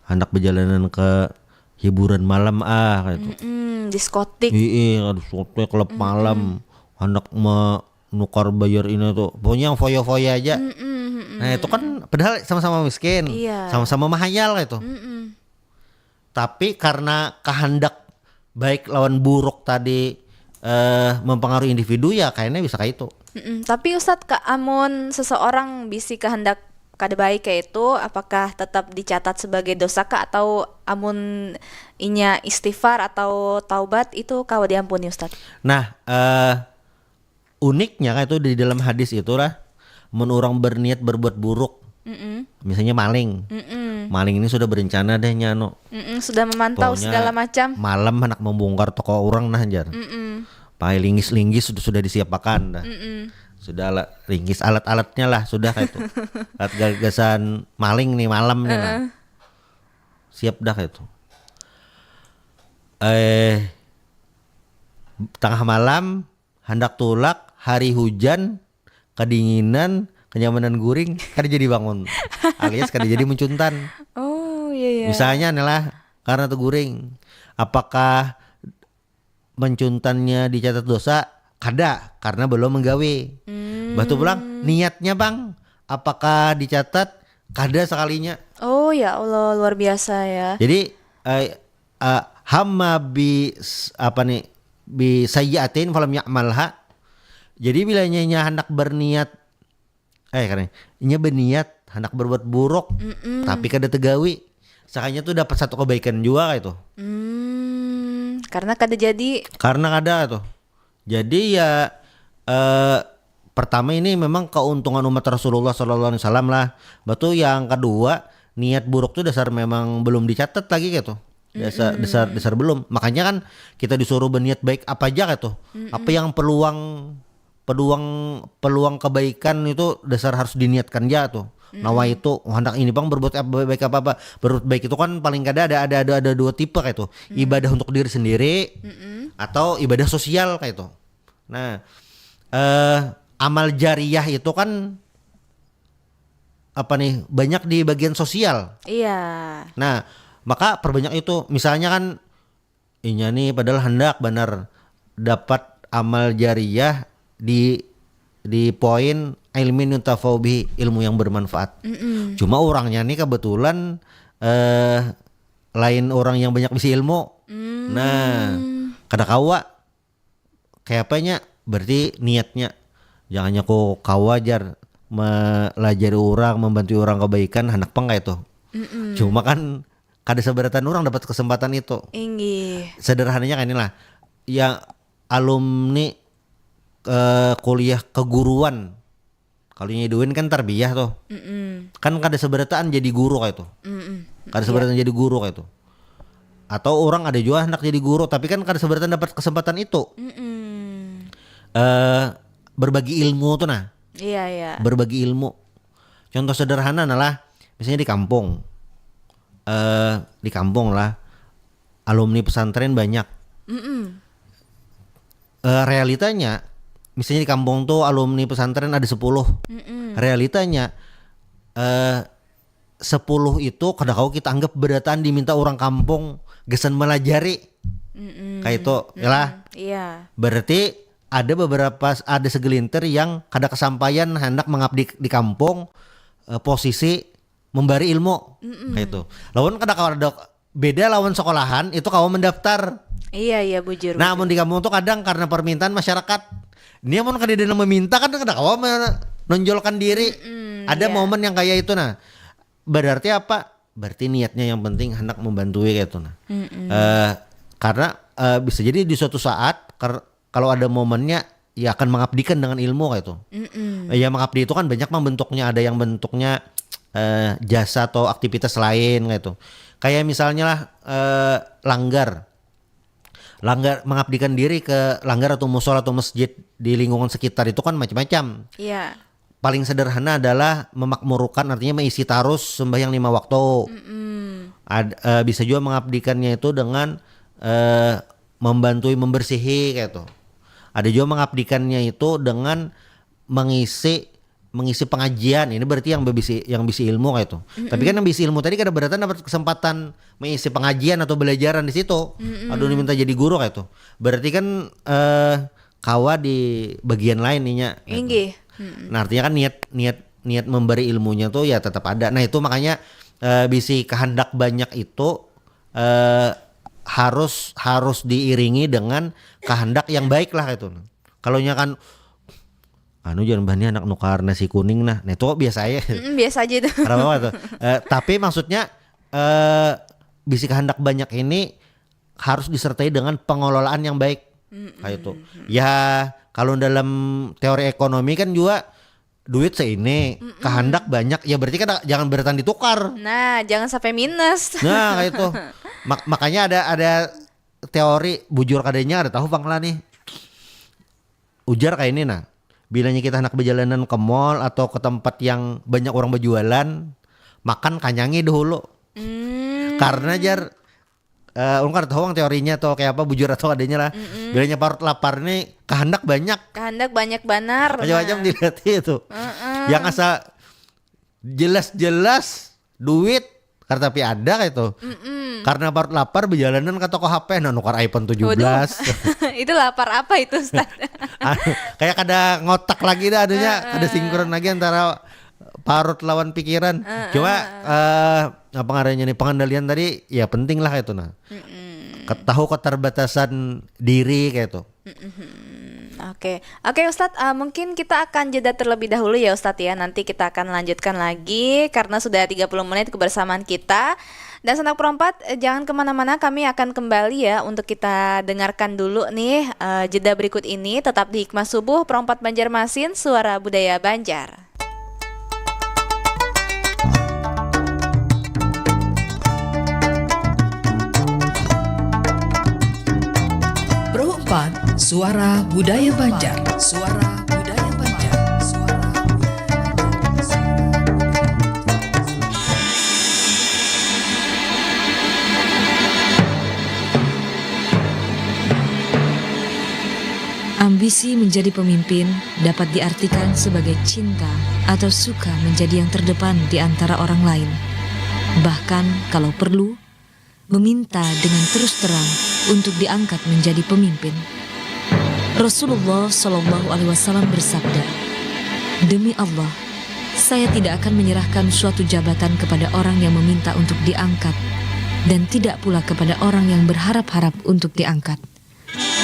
hendak perjalanan ke hiburan malam kayak itu. Diskotik. Iya, diskotik klub malam. hendak menukar bayar ini tuh, pokoknya yang foya-foya aja. Nah itu kan padahal sama-sama miskin, Iya. sama-sama mahayal gitu. Tapi karena kehendak baik lawan buruk tadi mempengaruhi individu, ya kayaknya bisa kayak itu. Tapi Ustadz, amun seseorang bisi kehendak kada baik kayak itu, apakah tetap dicatat sebagai dosa kah, atau amun inya istighfar atau taubat itu kawa diampuni Ustadz? Nah uniknya kayak itu di dalam hadis itu lah, mun orang berniat berbuat buruk, misalnya maling, maling ini sudah berencana deh nyano, Sudah memantau pokoknya segala macam. malam hendak membongkar toko orang nah jar, pakai linggis sudah disiapkan dah. Sudah ringgis alat-alatnya lah sudah kayak itu. Alat gagasan maling nih malam nih lah. Siap dah kayak itu. Tengah malam hendak tulak, hari hujan, kedinginan, kenyamanan guring, kada jadi bangun. Alias kada jadi mencuntan. Oh iya. Misalnya nih lah, karena tuh guring. Apakah mencuntannya dicatat dosa? Kada, karena belum menggawe. Batu pulang niatnya bang, apakah dicatat? Kada sekalinya. Oh ya Allah, luar biasa ya. Jadi hamma bi sayyi'atin falam ya'malha. Jadi bila nya hendak berniat karena nya berniat hendak berbuat buruk tapi kada tegawi, sakanya tuh dapat satu kebaikan juga kayak itu. Karena kada jadi. Karena kada tuh. Jadi ya pertama ini memang keuntungan umat Rasulullah SAW lah. Batu yang kedua, niat buruk tuh dasar memang belum dicatat lagi gitu. Dasar belum. Makanya kan kita disuruh berniat baik apa aja gitu. Apa yang peluang kebaikan itu dasar harus diniatkan aja tuh. Nawa itu hendak ini bang berbuat baik apa. Berbuat baik itu kan paling kada ada dua tipe kayak itu. Ibadah untuk diri sendiri atau ibadah sosial kayak itu. Nah, amal jariyah itu kan banyak di bagian sosial. Iya. Nah, maka perbanyak itu. Misalnya kan inya nih padahal hendak benar dapat amal jariyah di poin ilmin yuntafau bihi, ilmu yang bermanfaat. Cuma orangnya nih kebetulan lain orang yang banyak bisa ilmu. Nah, kada kawa kayak apanya, berarti niatnya jangannya kok kawajar melajari orang, membantu orang kebaikan hendak peng kayak itu. Cuma kan kada seberatan orang dapat kesempatan itu. Inggih. Sederhananya kan inilah yang alumni kuliah keguruan. Kalau nyeduin kan tarbiyah tuh. Kan kada seberatan jadi guru kayak itu. Kada seberatan jadi guru kayak itu. Atau orang ada juga hendak jadi guru tapi kan kada seberatan dapat kesempatan itu. Berbagi ilmu tuh nah. Iya. Berbagi ilmu. Contoh sederhana lah, misalnya di kampung. Di kampung lah, alumni pesantren banyak. Realitanya, misalnya di kampung tuh alumni pesantren ada 10. Realitanya 10 itu kada kau kita anggap berataan diminta orang kampung gesan melajari. Kayak itu, yalah. Iya. Berarti ada segelintir yang kada kesampaian hendak mengabdi di kampung, posisi memberi ilmu kayak itu. Lawan kada ada beda lawan sekolahan itu kau mendaftar. Iya bujur. Nah, mun di kampung tuh kadang karena permintaan masyarakat. Ini mun kada ada meminta kan kada kau menonjolkan diri. Ada momen yang kayak itu nah. Berarti apa? Berarti niatnya yang penting hendak membantu kayak itu nah. Karena bisa jadi di suatu saat kalau ada momennya ya akan mengabdikan dengan ilmu kayak itu. Ya mengabdi itu kan banyak bentuknya, ada yang bentuknya jasa atau aktivitas lain kayak itu. Kayak misalnya lah langgar mengabdikan diri ke langgar atau musola atau masjid di lingkungan sekitar itu kan macam-macam. Iya. Paling sederhana adalah memakmurkan, artinya mengisi tarus sembahyang 5 waktu. Bisa juga mengabdikannya itu dengan membantu membersihi kayak itu. Ada juga mengabdikannya itu dengan mengisi pengajian. Ini berarti yang bisi ilmu kayak itu. Tapi kan yang bisi ilmu tadi kada berarti dapat kesempatan mengisi pengajian atau belajaran di situ. Aduh, diminta jadi guru kayak itu. Berarti kan kawa di bagian lain nya. Inggih. Nah artinya kan niat memberi ilmunya tuh ya tetap ada. Nah itu makanya bisi kehendak banyak itu harus diiringi dengan kehendak yang baik lah itu. Kalau nya kan jangan bahani anak nukar nasi kuning nah itu biasa aja. Biasa aja itu. Tuh. Tapi maksudnya bisi kehendak banyak ini harus disertai dengan pengelolaan yang baik. Kayak itu. Ya kalau dalam teori ekonomi kan juga duit seini, kehendak banyak, ya berarti kan jangan beratan ditukar. Nah, jangan sampai minus. Nah kayak itu. Makanya ada teori bujur kadenya ada tahu Bang lah nih. Ujar kayak ini nah. Bilanya kita hendak berjalanan ke mall atau ke tempat yang banyak orang berjualan, makan kanyangi dulu. Karena jar orang kan tahu teorinya atau kayak apa bujur atau adanya lah. Bilanya parut lapar nih kehendak banyak. Kehendak banyak benar. Macam-macam dilihat itu. Yang asa jelas-jelas duit karena tapi ada kayak itu. Karena parut lapar berjalanan ke toko HP nukar iPhone 17. Itu lapar apa itu Ustaz? Kayak ada ngotak lagi dah adanya, ada sinkron lagi antara parut lawan pikiran. Cuma apa ngaranya nih pengendalian tadi ya penting lah itu nah. Tahu keterbatasan diri kayak itu. Oke Ustadz, mungkin kita akan jeda terlebih dahulu ya Ustadz ya. Nanti kita akan lanjutkan lagi karena sudah 30 menit kebersamaan kita. Dan Sanak Perompat, jangan kemana-mana, kami akan kembali ya untuk kita dengarkan dulu nih jeda berikut ini. Tetap di Hikmah Subuh Perompat Banjarmasin, Suara Budaya Banjar. Perompat, Suara Budaya Banjar. Suara Budaya Banjar. Suara Budaya Banjar. Ambisi menjadi pemimpin dapat diartikan sebagai cinta atau suka menjadi yang terdepan di antara orang lain. Bahkan kalau perlu, meminta dengan terus terang untuk diangkat menjadi pemimpin. Rasulullah Shallallahu Alaihi Wasallam bersabda, "Demi Allah, saya tidak akan menyerahkan suatu jabatan kepada orang yang meminta untuk diangkat, dan tidak pula kepada orang yang berharap-harap untuk diangkat."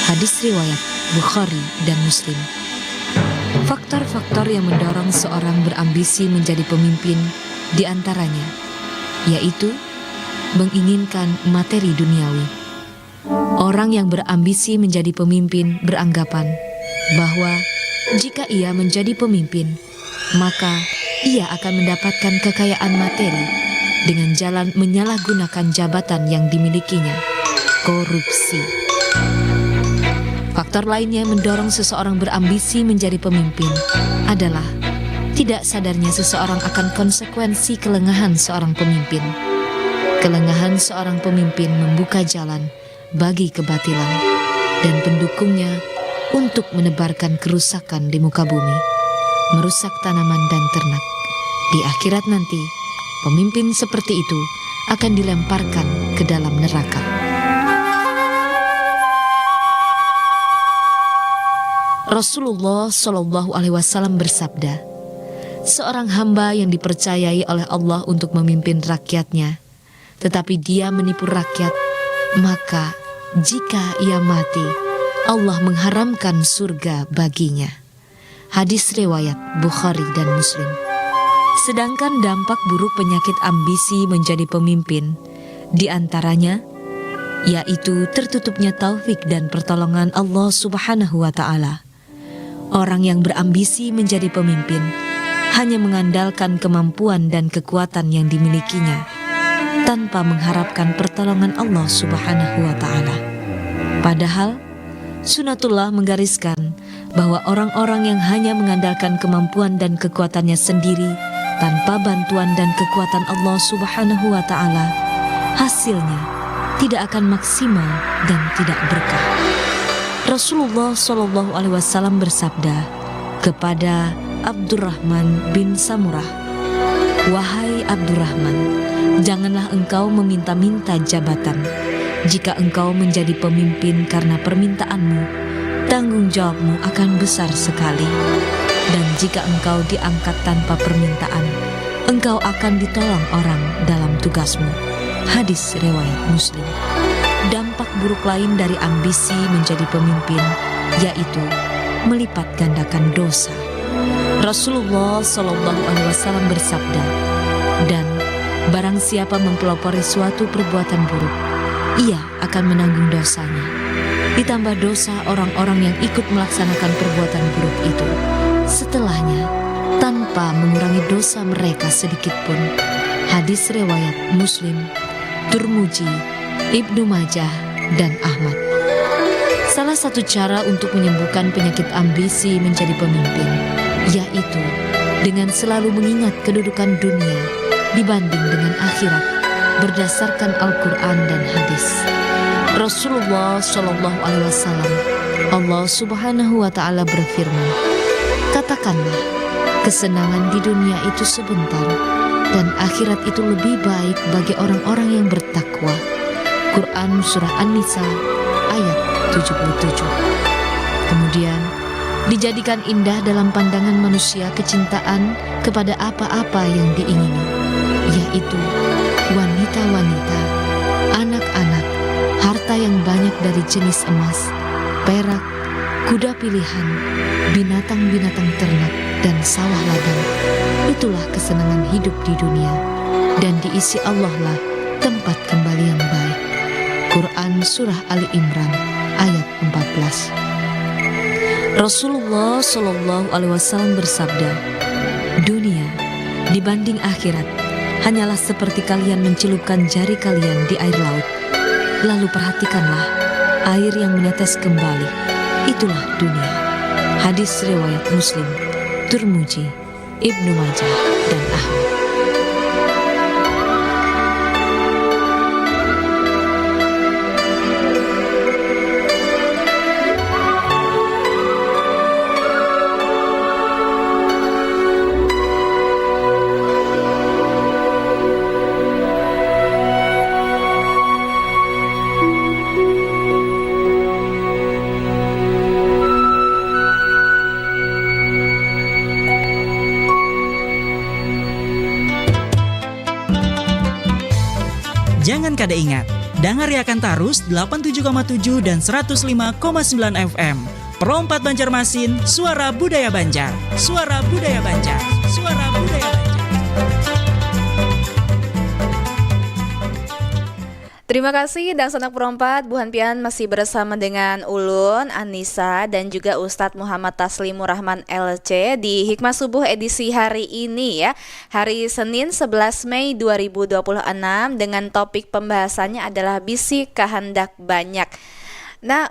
Hadis riwayat Bukhari dan Muslim. Faktor-faktor yang mendorong seorang berambisi menjadi pemimpin diantaranya, yaitu menginginkan materi duniawi. Orang yang berambisi menjadi pemimpin beranggapan bahwa jika ia menjadi pemimpin, maka ia akan mendapatkan kekayaan materi dengan jalan menyalahgunakan jabatan yang dimilikinya, korupsi. Faktor lainnya yang mendorong seseorang berambisi menjadi pemimpin adalah tidak sadarnya seseorang akan konsekuensi kelengahan seorang pemimpin. Kelengahan seorang pemimpin membuka jalan bagi kebatilan dan pendukungnya untuk menebarkan kerusakan di muka bumi, merusak tanaman dan ternak. Di akhirat nanti, pemimpin seperti itu akan dilemparkan ke dalam neraka. Rasulullah Shallallahu Alaihi Wasallam bersabda, seorang hamba yang dipercayai oleh Allah untuk memimpin rakyatnya, tetapi dia menipu rakyat, maka jika ia mati, Allah mengharamkan surga baginya. Hadis riwayat Bukhari dan Muslim. Sedangkan dampak buruk penyakit ambisi menjadi pemimpin, diantaranya yaitu tertutupnya taufik dan pertolongan Allah Subhanahu wa Ta'ala. Orang yang berambisi menjadi pemimpin hanya mengandalkan kemampuan dan kekuatan yang dimilikinya, tanpa mengharapkan pertolongan Allah Subhanahu wa Ta'ala. Padahal sunatullah menggariskan bahwa orang-orang yang hanya mengandalkan kemampuan dan kekuatannya sendiri tanpa bantuan dan kekuatan Allah Subhanahu wa Ta'ala, hasilnya tidak akan maksimal dan tidak berkah. Rasulullah Shallallahu Alaihi Wasallam bersabda kepada Abdurrahman bin Samurah, "Wahai Abdurrahman, janganlah engkau meminta-minta jabatan. Jika engkau menjadi pemimpin karena permintaanmu, tanggung jawabmu akan besar sekali. Dan jika engkau diangkat tanpa permintaan, engkau akan ditolong orang dalam tugasmu. Hadis riwayat Muslim. Dampak buruk lain dari ambisi menjadi pemimpin, yaitu melipat gandakan dosa. Rasulullah SAW bersabda, dan barang siapa mempelopori suatu perbuatan buruk, ia akan menanggung dosanya. Ditambah dosa orang-orang yang ikut melaksanakan perbuatan buruk itu setelahnya, tanpa mengurangi dosa mereka sedikit pun. Hadis riwayat Muslim, Tirmidzi, Ibnu Majah, dan Ahmad. Salah satu cara untuk menyembuhkan penyakit ambisi menjadi pemimpin, yaitu dengan selalu mengingat kedudukan dunia dibanding dengan akhirat berdasarkan Al-Quran dan hadis. Rasulullah SAW, Allah Subhanahu wa Ta'ala berfirman, katakanlah, kesenangan di dunia itu sebentar, dan akhirat itu lebih baik bagi orang-orang yang bertakwa. Quran Surah An-Nisa ayat 77. Kemudian, dijadikan indah dalam pandangan manusia kecintaan kepada apa-apa yang diingini, yaitu wanita-wanita, anak-anak, harta yang banyak dari jenis emas, perak, kuda pilihan, binatang-binatang ternak, dan sawah ladang. Itulah kesenangan hidup di dunia, dan diisi Allah lah tempat kembali yang baik. Quran Surah Ali Imran ayat 14. Rasulullah SAW bersabda, dunia dibanding akhirat hanyalah seperti kalian mencelupkan jari kalian di air laut, lalu perhatikanlah air yang menetes kembali. Itulah dunia. Hadis riwayat Muslim, Tirmidzi, Ibnu Majah, dan Ahmad. Jangan kada ingat, dengar Yakan Tarus 87,7 dan 105,9 FM. Perompat Banjarmasin, suara budaya Banjar. Suara budaya Banjar. Suara budaya Banjar. Terima kasih dan Sanak Perompat, Bu Hanpian masih bersama dengan Ulun, Anissa, dan juga Ustadz Muhammad Taslimur Rahman LC di Hikmah Subuh edisi hari ini ya. Hari Senin 11 Mei 2026 dengan topik pembahasannya adalah bisi kehendak banyak. Nah,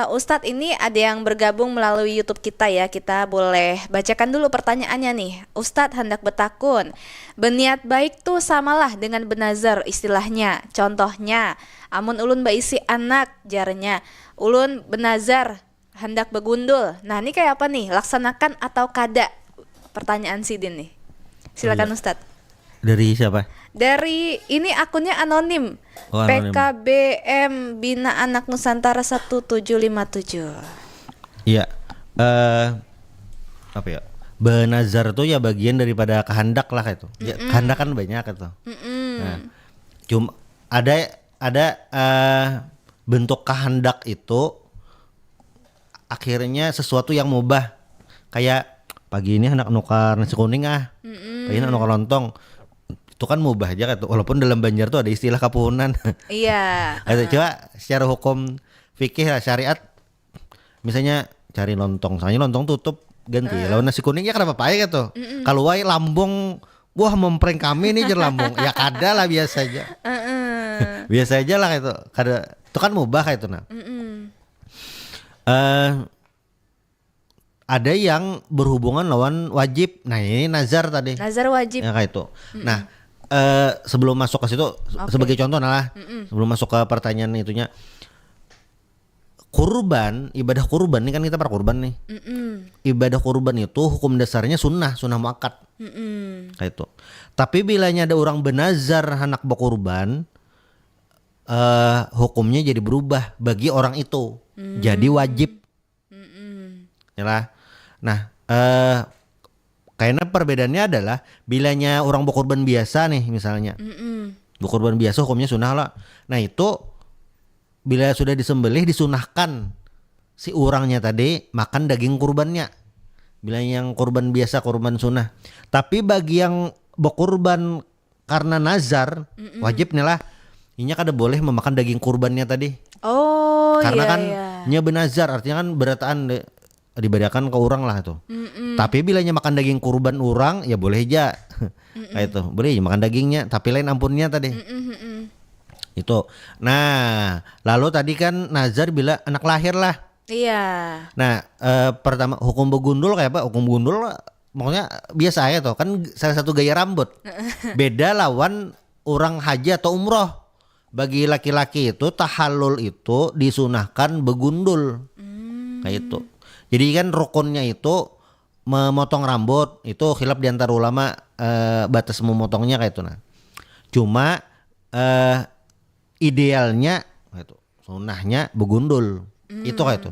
Ustadz ini ada yang bergabung melalui YouTube kita ya. Kita boleh bacakan dulu pertanyaannya nih. Ustadz hendak bertakun, berniat baik tuh samalah dengan benazar istilahnya. Contohnya, amun ulun baisi anak jarnya, ulun benazar hendak begundul. Nah, ini kayak apa nih? Laksanakan atau kada? Pertanyaan Sidin nih. Silakan Ustadz. Dari siapa? Dari ini akunnya anonim. Oh, anonim. PKBM Bina Anak Nusantara 1757. Iya. Apa ya? Benazar tuh ya bagian daripada kehendak lah itu. Ya, kehendak kan banyak itu. Nah, cuma ada bentuk kehendak itu akhirnya sesuatu yang mubah. Kayak pagi ini hendak nukar nasi kuning pagi ini hendak nukar lontong. Itu kan mubah aja kan, walaupun dalam Banjar tuh ada istilah kapuhunan. Iya. Coba secara hukum fikih lah, syariat, misalnya cari lontong, soalnya lontong tutup ganti. Lawan nasi kuning ya kenapa pakai gitu. Kalau wae lambung, wah mempreng kami nih jer lambung. Ya kada lah biasa aja. Biasa aja lah itu. Kada, itu kan mubah kayak itu nah. Ada yang berhubungan lawan wajib. Nah ini nazar tadi. Nazar wajib. Ya kayak itu. Nah sebelum masuk ke situ, sebagai contoh nah, sebelum masuk ke pertanyaan itunya, kurban, ibadah kurban ini kan kita para kurban nih. Ibadah kurban itu hukum dasarnya sunnah muakkad. Kayak itu. Tapi bilanya ada orang benazar hendak berkurban, hukumnya jadi berubah bagi orang itu, jadi wajib. Yalah. Nah, kayaknya perbedaannya adalah bilanya orang berkorban biasa nih misalnya. Berkorban biasa hukumnya sunnah lah. Nah itu bila sudah disembelih disunahkan si orangnya tadi makan daging kurbannya. Bila yang kurban biasa kurban sunnah. Tapi bagi yang berkurban karena nazar wajib nih lah. Inya kada boleh memakan daging kurbannya tadi. Oh Karena iya kan iya. nya benazar artinya kan berataan diberikan ke orang lah itu. Tapi bilanya makan daging kurban orang ya boleh aja. Kayak itu. Boleh aja makan dagingnya tapi lain ampunnya tadi. Itu. Nah, lalu tadi kan nazar bila anak lahir lah. Iya. Nah, pertama hukum begundul kayak apa? Hukum gundul maksudnya biasa aja tuh kan salah satu gaya rambut. Beda lawan orang haji atau umroh. Bagi laki-laki itu tahallul itu disunahkan begundul. Kayak itu. Jadi kan rukunnya itu memotong rambut itu khilaf di antara ulama batas memotongnya kayak itu nah. Cuma idealnya itu sunnahnya begundul. Itu kayak itu.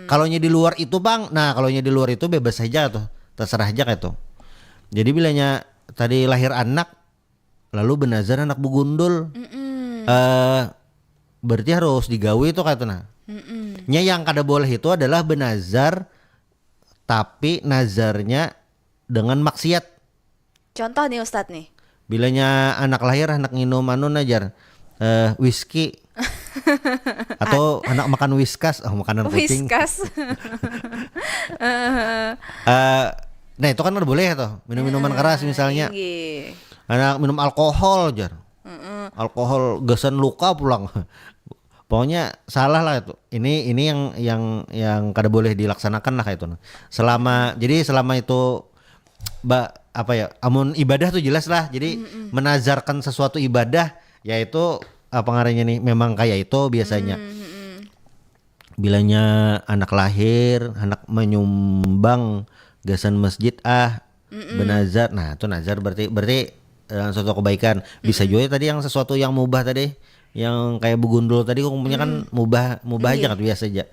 Kalau di luar itu Bang, nah kalau di luar itu bebas saja tuh, terserah aja kayak itu. Jadi bilanya tadi lahir anak lalu benazar anak begundul. Berarti harus digawe itu kayak itu nah. Nya yang kada boleh itu adalah benazar tapi nazarnya dengan maksiat. Contoh nih Ustadz nih. Bilanya anak lahir anak minum najar whisky atau anak makan whiskas, makanan kucing. Whiskas. Nah itu kan udah boleh tuh minum minuman keras misalnya. Tinggi. Anak minum alkohol jar. Alkohol gesan luka pulang. Pokoknya salah lah itu. Ini yang kada boleh dilaksanakan lah kayak itu. Selama itu apa ya? Amun ibadah tuh jelas lah. Jadi menazarkan sesuatu ibadah yaitu apa ngarannya nih memang kayak itu biasanya. Bilanya anak lahir, anak menyumbang gasan masjid benazar. Nah, itu nazar berarti sesuatu kebaikan. Bisa juga tadi yang sesuatu yang mubah tadi. Yang kayak begundul tadi hukumnya kan mubah aja kan biasa aja.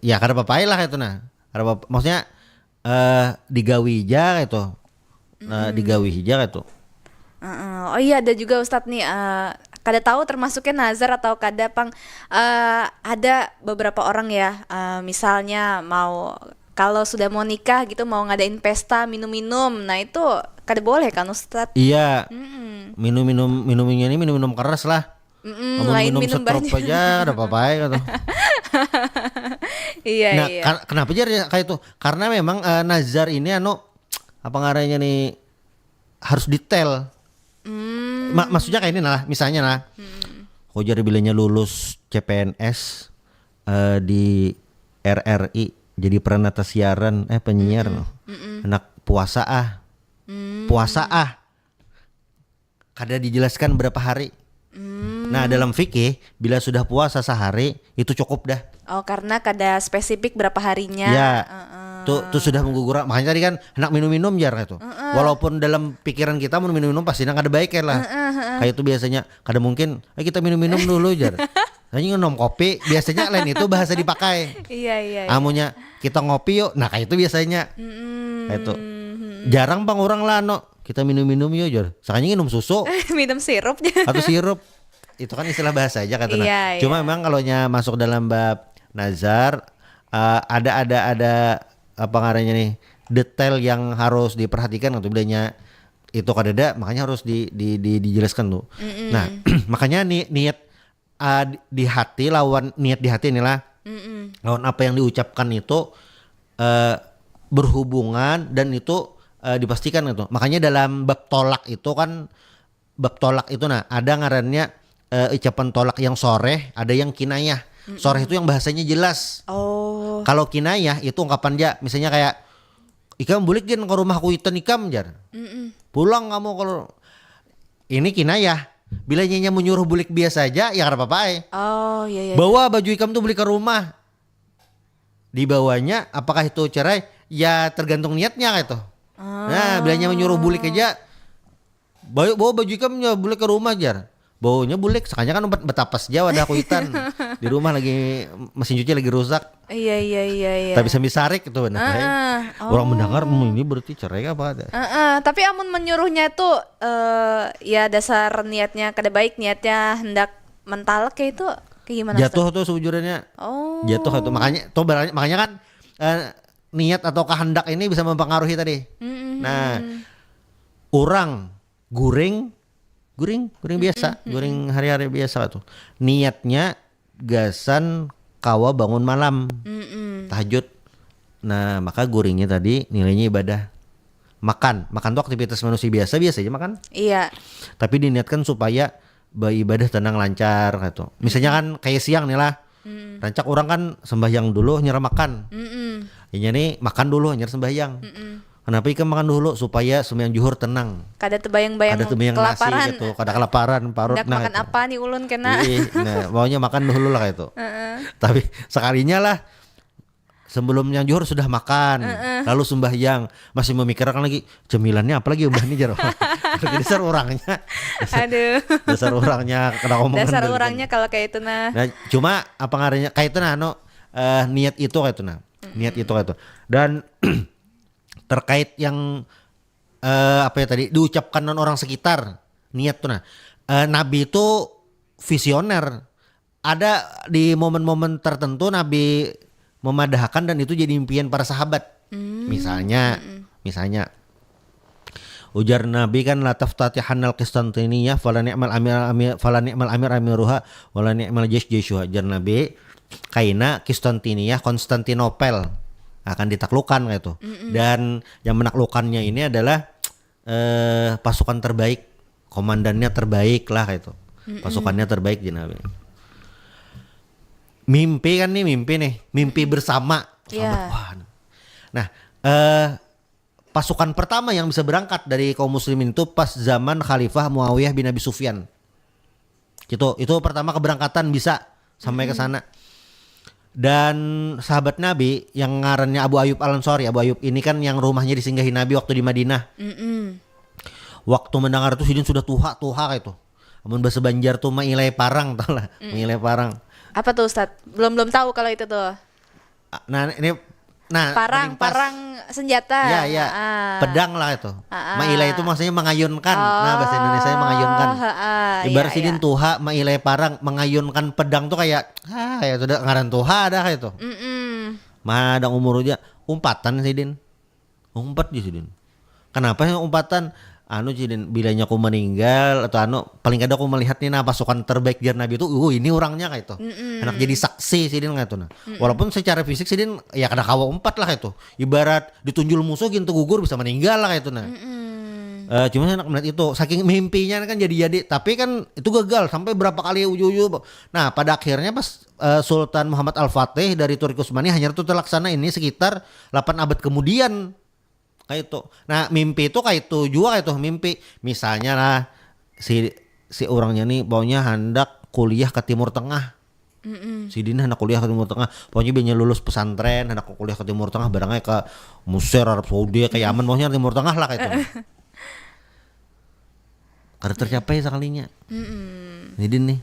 Ya kada apa-apa lah itu nah. Maksudnya digawi aja gitu. Digawi aja gitu. Oh iya ada juga Ustadz nih kada tahu termasuknya nazar atau kada pang ada beberapa orang ya misalnya mau kalau sudah mau nikah gitu mau ngadain pesta minum-minum. Nah itu kada boleh kan Ustadz? Iya. Minumnya ini minum keras lah. Lain minum setrup banyak aja ada apa-apa gitu. Iya Nah, iya. kenapa aja kayak itu? Karena memang nazar ini apa ngarannya nih harus detail. Maksudnya kayak ini lah, misalnya lah. Kau jadi bilanya lulus CPNS di RRI jadi peranata siaran penyiar anak puasa kada dijelaskan berapa hari. Nah dalam fikih bila sudah puasa sehari itu cukup dah. Oh karena kada spesifik berapa harinya. Ya tuh sudah menggugurkan. Makanya tadi kan anak minum-minum jar itu. Walaupun dalam pikiran kita mau minum-minum pasti kada baik ya lah. Kayak itu biasanya kada mungkin kita minum-minum dulu jar. Hanya minum kopi biasanya lain itu bahasa dipakai. Iya. Amunya kita ngopi yuk. Nah kayak itu biasanya. Kayak itu. Jarang bang orang lah kita minum-minum yuk jar. Sakanya minum susu. Minum sirup atau sirup. Itu kan istilah bahasa aja katanya. Iya, Cuma memang kalau masuk dalam bab nazar ada apa ngarannya nih detail yang harus diperhatikan untuk bedanya itu kadada makanya harus dijelaskan tuh. Nah makanya niat di hati lawan niat di hati inilah lawan apa yang diucapkan itu berhubungan dan itu dipastikan itu. Makanya dalam bab tolak itu nah ada ngarannya ucapan tolak yang soreh, ada yang kinayah. Soreh itu yang bahasanya jelas. Oh. Kalau kinayah itu ungkapan aja, misalnya kayak ikam bulik gen ke rumahku ikan ikam jar. Pulang kamu kalau ini kinayah. Bila nyanya menyuruh bulik biasa aja ya kada apa-apa. Oh iya. Bawa baju ikam tuh beli ke rumah. Dibawanya apakah itu cerai? Ya tergantung niatnya kayak itu. Nah, bilanya menyuruh bulik aja. Bawa baju ikam ya bulik ke rumah jar. baunya bulik, sekanya kan betapas Jawa dah kuitan. Di rumah lagi mesin cuci lagi rusak. Iya. Tapi sambil sarik itu benar. Orang mendengar ini berarti cerai apa ada. Tapi amun menyuruhnya itu ya dasar niatnya kada baik, niatnya hendak mentalak kayak itu kayak gimana? Jatuh tuh sejujurnya. Jatuh itu makanya kan niat atau kehendak ini bisa mempengaruhi tadi. Nah, orang guring biasa, guring hari-hari biasa tuh. Niatnya gasan kawa bangun malam, tahajud. Nah, maka guringnya tadi nilainya ibadah. Makan tuh aktivitas manusia biasa aja makan. Iya. Tapi diniatkan supaya ibadah tenang lancar gitu. Misalnya kan kayak siang nih lah. Rancak orang kan sembahyang dulu nyerah makan. Ini nih makan dulu nyerah sembahyang. Kenapa ikan makan dulu supaya sembahyang zuhur tenang. Kada tebayang-bayang kelaparan. Nasi gitu, kada kelaparan parut hendak makan gitu. apa nih ulun kena. Nah, maunya makan dulu lah itu. Tapi sekalinya lah sebelum yang zuhur sudah makan, lalu sembahyang masih memikirkan lagi cemilannya apa lagi ubah nih jaro. Dasar orangnya. Aduh. Dasar orangnya kena omongan. Dasar orangnya kalau kayak itu nah. Nah, cuma apa ngarannya kayak itu nah niat itu kayak itu nah. Niat itu kayak itu. Dan terkait yang apa ya tadi diucapkan orang sekitar niat tuh nah. Nabi itu visioner. Ada di momen-momen tertentu Nabi memadahkan dan itu jadi impian para sahabat. Misalnya ujar Nabi kan la taftatihannal Qistantiniyah fala ni'mal amir amiruha wala ni'mal jaysyuha. Ujar Nabi kaina Konstantiniyah Konstantinopel akan ditaklukkan kayak itu. Dan yang menaklukkannya ini adalah pasukan terbaik, komandannya terbaik lah kayak itu. Pasukannya terbaik Nabi. Mimpi bersama. Yeah. Nah, pasukan pertama yang bisa berangkat dari kaum muslimin itu pas zaman Khalifah Muawiyah bin Abi Sufyan. Itu pertama keberangkatan bisa sampai ke sana. Dan sahabat Nabi yang ngarannya Abu Ayyub Al-Ansari, Abu Ayyub ini kan yang rumahnya disinggahi Nabi waktu di Madinah. Waktu mendengar itu sidin sudah tuha kayak itu. Amun bahasa Banjar tuh mailai parang tau lah, mailai parang. Apa tuh Ustadz? Belum tahu kalau itu tuh. Parang senjata. Ya. Pedang lah itu. Mailai itu maksudnya mengayunkan. Nah, bahasa Indonesia mengayunkan. Ibarat sidin tuha mailai parang mengayunkan pedang tuh kayak ya sudah ngaran tuha ada kayak itu. Mah ada umur aja umpatan sidin. Umpat di sidin. Kenapa sih umpatan? Sidin bilanya aku meninggal atau paling kada aku melihat nih pasukan terbaik jar Nabi itu ini orangnya kayak itu. Enak jadi saksi sidin kayak itu nah. Walaupun secara fisik sidin ya kada kawa umpat lah kayak itu. Ibarat ditunjul musuh gitu gugur bisa meninggal lah kayak itu nah. Cuma enak melihat itu saking mimpinya kan jadi tapi kan itu gagal sampai berapa kali uju. Nah, pada akhirnya pas Sultan Muhammad Al-Fatih dari Turki Utsmani hanya itu terlaksana ini sekitar 8 abad kemudian. Kayak itu. Nah, mimpi itu kayak itu juga kayak itu mimpi. Misalnya lah si orangnya nih pokoknya hendak kuliah ke Timur Tengah. Si Dina hendak kuliah ke Timur Tengah. Pokoknya biar lulus pesantren, hendak kuliah ke Timur Tengah barangnya ke Mesir, Arab Saudi, ke Yaman, pokoknya Timur Tengah lah kayak itu. Karena tercapai sekalinya. Jadi nih.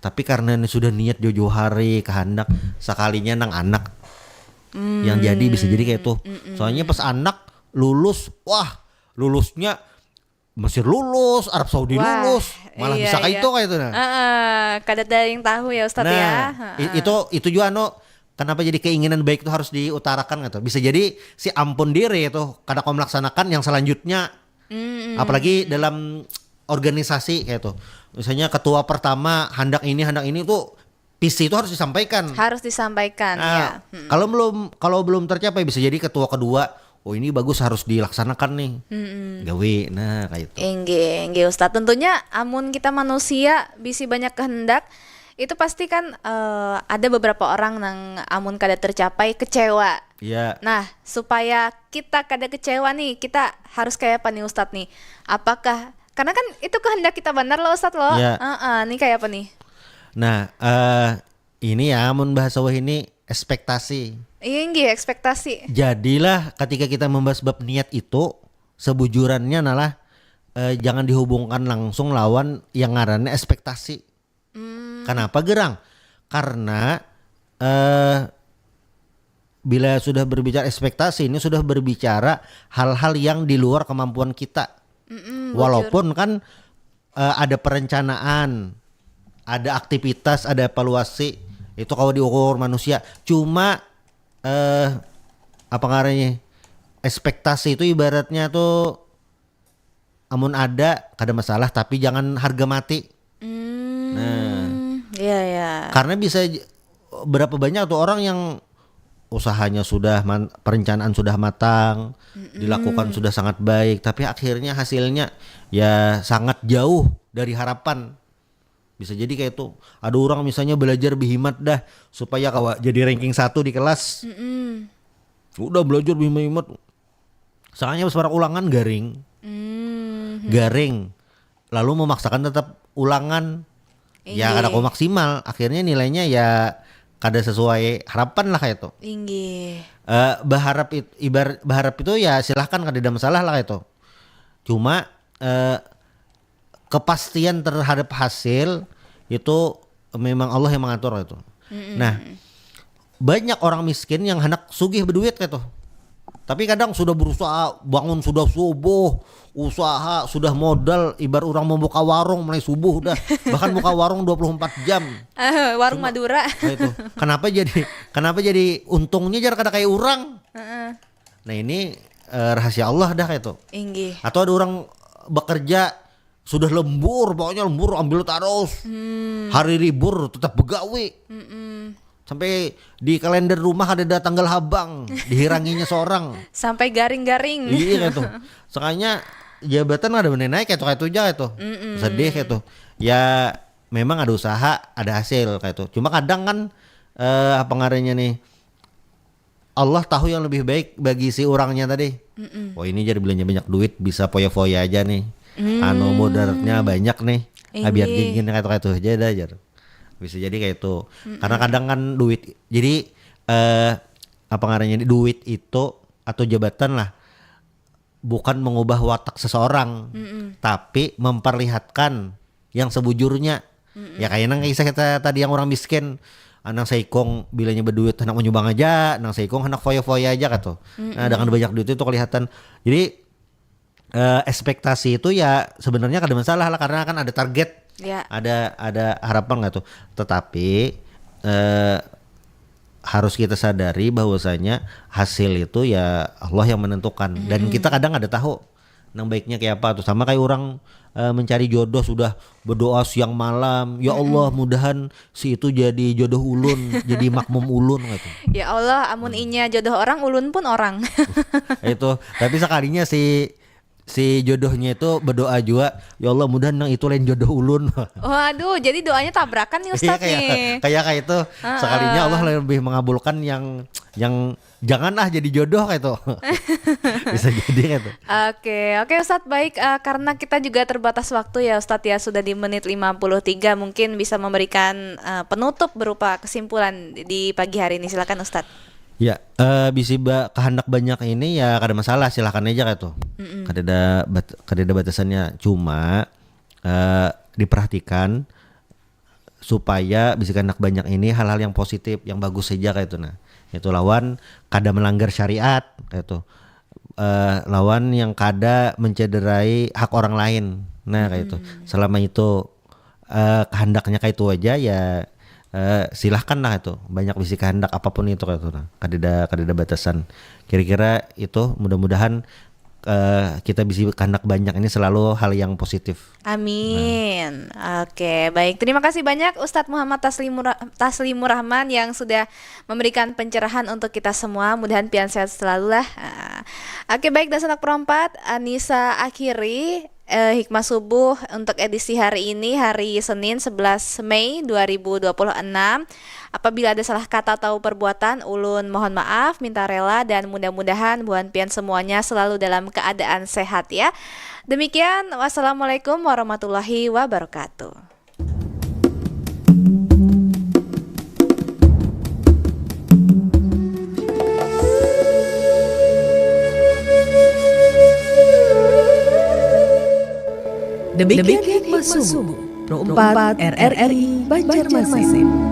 Tapi karena ini sudah niat jauh-jauh hari kehendak sekalinya nang anak yang jadi bisa jadi kayak itu. Soalnya pas anak lulus, lulusnya Mesir lulus, Arab Saudi lulus, malah bisa kayak itu kayak itu nah. Kada ada yang tahu ya Ustadz ya. Itu juga kenapa jadi keinginan baik itu harus diutarakan gitu. Bisa jadi si ampun diri itu kada kau melaksanakan yang selanjutnya. Apalagi dalam organisasi kayak itu. Misalnya ketua pertama hendak ini tuh visi itu harus disampaikan. Ya. Kalau belum tercapai bisa jadi ketua kedua, ini bagus harus dilaksanakan nih. Gawe kayak itu. Enggak Ustadz. Tentunya amun kita manusia bisi banyak kehendak, itu pasti kan ada beberapa orang nang amun kada tercapai kecewa. Iya. Nah, supaya kita kada kecewa nih, kita harus kayak apa nih Ustadz nih? Apakah karena kan itu kehendak kita benar loh Ustadz loh. Iya. Nih kayak apa nih? Nah, ini ya mun bahasa wah ini ekspektasi. Iya, ekspektasi. Jadilah ketika kita membahas bab niat itu sebujurannya adalah jangan dihubungkan langsung lawan yang ngarannya ekspektasi. Kenapa gerang? Karena bila sudah berbicara ekspektasi ini sudah berbicara hal-hal yang di luar kemampuan kita. Walaupun kan ada perencanaan, ada aktivitas, ada evaluasi itu kalau diukur manusia. Cuma apa ngarannya? Ekspektasi itu ibaratnya tuh amun ada masalah tapi jangan harga mati. Nah, Iya. karena bisa berapa banyak tuh orang yang usahanya sudah perencanaan sudah matang, dilakukan sudah sangat baik, tapi akhirnya hasilnya ya sangat jauh dari harapan. Bisa jadi kayak itu. Ada orang misalnya belajar bihimat dah supaya kawa jadi ranking 1 di kelas. Udah belajar bihimat. Soalnya sebarang ulangan garing. Garing. Lalu memaksakan tetap ulangan. Ya kada kok maksimal. Akhirnya nilainya ya kada sesuai harapan lah kayak itu. Inggih. Berharap itu ya silahkan kada ada masalah lah kayak itu. Cuma kepastian terhadap hasil itu memang Allah yang mengatur itu. Nah, banyak orang miskin yang hendak sugih berduit kayak itu. Tapi kadang sudah berusaha bangun sudah subuh, usaha sudah modal, ibarat orang mau buka warung mulai subuh dah. Bahkan buka warung 24 jam. Warung Madura. Nah itu. Kenapa jadi untungnya jar kada kayak orang? Nah ini rahasia Allah dah kayak itu. Inggih. Atau ada orang bekerja sudah lembur, pokoknya lembur ambil terus. Hari libur tetap begawe. Sampai di kalender rumah ada tanggal habang, dihiranginya seorang. Sampai garing-garing. Iya kayak tuh. Soalnya jabatan ada bener naik kayak itu aja itu. Sedih kayak tuh. Ya memang ada usaha, ada hasil kayak itu. Cuma kadang kan apa ngarannya nih? Allah tahu yang lebih baik bagi si orangnya tadi. Oh ini jadi belanja banyak duit bisa foya-foya aja nih. Anu moderatnya banyak nih. Biar gini kayak itu aja dah jar. Bisa jadi kayak itu. Karena kadang kan duit. Jadi apa ngarannya duit itu atau jabatan lah bukan mengubah watak seseorang, tapi memperlihatkan yang sebujurnya. Ya kayaknya kisah kita tadi yang orang miskin, anak saikong bilanya berduit hendak menyumbang aja, anak saikong hendak foya-foya aja gitu. Nah, dengan banyak duit itu kelihatan. Jadi ekspektasi itu ya sebenarnya kada masalah lah karena kan ada target. Ya. Ada harapan nggak tuh, tetapi harus kita sadari bahwasanya hasil itu ya Allah yang menentukan dan kita kadang ada tahu yang baiknya kayak apa tuh. Sama kayak orang mencari jodoh sudah berdoa siang malam, ya Allah mudahan si itu jadi jodoh ulun, jadi makmum ulun gitu. Ya Allah, amun inya jodoh orang, ulun pun orang. Itu tapi sekalinya si jodohnya itu berdoa juga, ya Allah mudahan nang itu lain jodoh ulun. Waduh, jadi doanya tabrakan nih Ustadz nih. kayak itu sekalinya Allah lebih mengabulkan yang janganlah jadi jodoh kayak itu. Bisa jadi kayak itu. Oke Ustadz, baik, karena kita juga terbatas waktu ya Ustadz ya, sudah di menit 53, mungkin bisa memberikan penutup berupa kesimpulan di pagi hari ini, silakan Ustadz. Ya, bisa kehendak banyak ini ya kada masalah, silakan aja kayak tuh. Kada ada batasannya. Cuma diperhatikan supaya bisa kehendak banyak ini hal-hal yang positif, yang bagus saja kayak itu. Nah, itu lawan kada melanggar syariat kayak itu. Lawan yang kada mencederai hak orang lain. Nah, kayak itu. Selama itu kehendaknya kayak itu aja ya silahkan lah itu, banyak bisi kehendak apapun itu kayak itu. Nah, kadeda batasan. Kira-kira itu mudah-mudahan kita bisa kehendak banyak ini selalu hal yang positif. Amin. Oke, baik. Terima kasih banyak Ustadz Muhammad Taslimur Rahman yang sudah memberikan pencerahan untuk kita semua. Mudahan pian sehat selalu lah. Oke, baik, dan sanak perempat, Anissa akhiri Hikmah Subuh untuk edisi hari ini, hari Senin 11 Mei 2026. Apabila ada salah kata atau perbuatan, ulun mohon maaf, minta rela, dan mudah-mudahan buan pian semuanya selalu dalam keadaan sehat ya. Demikian, wassalamualaikum warahmatullahi wabarakatuh. Demikian hikmah subuh Pro 4 RRI Banjarmasin.